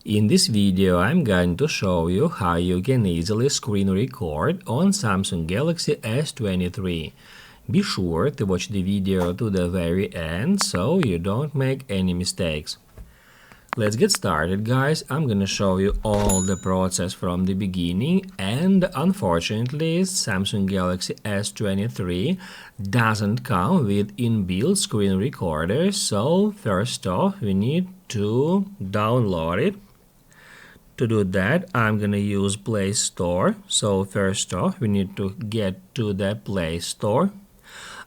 In this video, I'm going to show you how you can easily screen record on Samsung Galaxy S23. Be sure to watch the video to the very end so you don't make any mistakes. Let's get started, guys. I'm gonna show you all the process from the beginning, and unfortunately Samsung Galaxy S23 doesn't come with inbuilt screen recorder, so first off we need to download it. To do that, I'm gonna use Play Store. So first off, we need to get to the Play Store.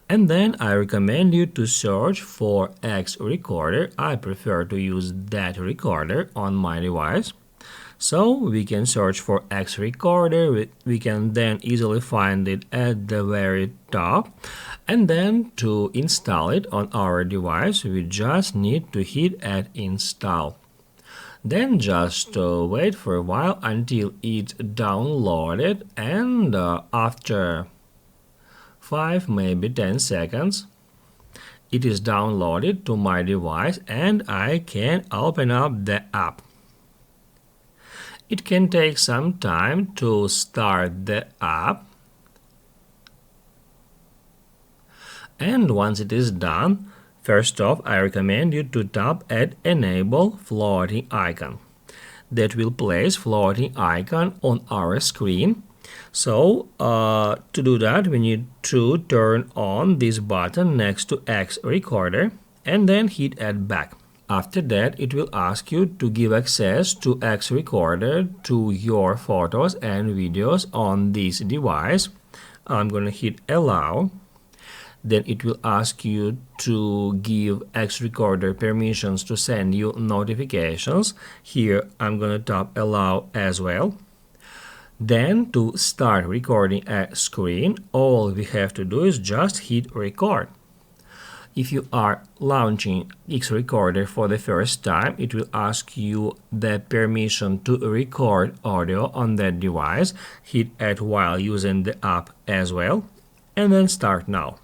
And then I recommend you to search for X Recorder. I prefer to use that recorder on my device. So we can search for X Recorder. We can then easily find it at the very top. And then to install it on our device, we just need to hit at install. Then just wait for a while until it's downloaded, and after 5 maybe 10 seconds it is downloaded to my device and I can open up the app. It can take some time to start the app, and once it is done, first off, I recommend you to tap at Enable Floating Icon. That will place floating icon on our screen. So to do that, we need to turn on this button next to X Recorder and then hit Add Back. After that, it will ask you to give access to X Recorder to your photos and videos on this device. I'm gonna hit Allow. Then it will ask you to give X Recorder permissions to send you notifications. Here I'm gonna tap Allow as well. Then to start recording a screen, all we have to do is just hit record. If you are launching X Recorder for the first time, it will ask you the permission to record audio on that device. Hit Add while using the app as well, and then Start Now.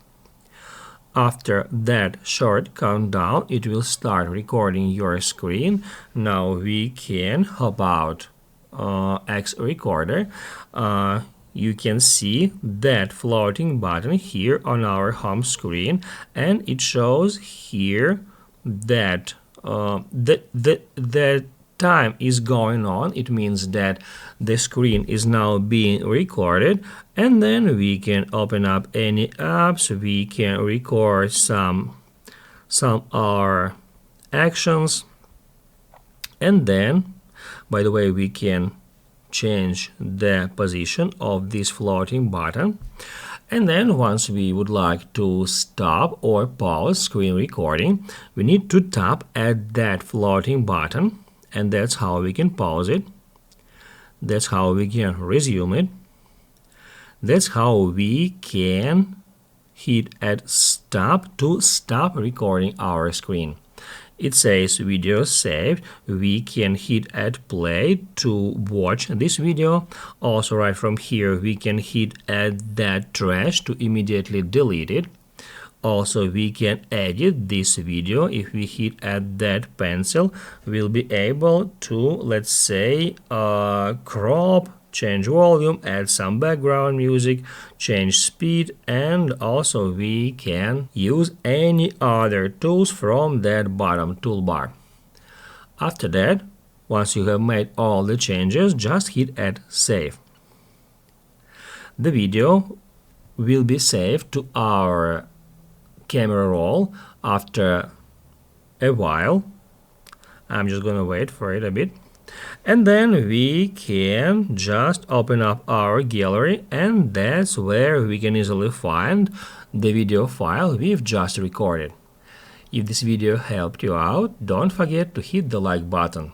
After that short countdown, it will start recording your screen. Now we can hop out X Recorder. You can see that floating button here on our home screen, and it shows here that the time is going on. It means that the screen is now being recorded, and then we can open up any apps. We can record some our actions, and then, by the way, we can change the position of this floating button. And then once we would like to stop or pause screen recording, we need to tap at that floating button, and that's how we can pause it. That's how we can resume it. That's how we can hit at stop to stop recording our screen. It says video saved. We can hit at play to watch this video. Also, right from here we can hit at that trash to immediately delete it. Also, we can edit this video. If we hit at that pencil, we'll be able to, let's say, crop, change volume, add some background music, change speed, and also we can use any other tools from that bottom toolbar. After that, once you have made all the changes, just hit at save. The video will be saved to our camera roll after a while. I'm just gonna wait for it a bit, and then we can just open up our gallery, and that's where we can easily find the video file we've just recorded. If this video helped you out, don't forget to hit the like button.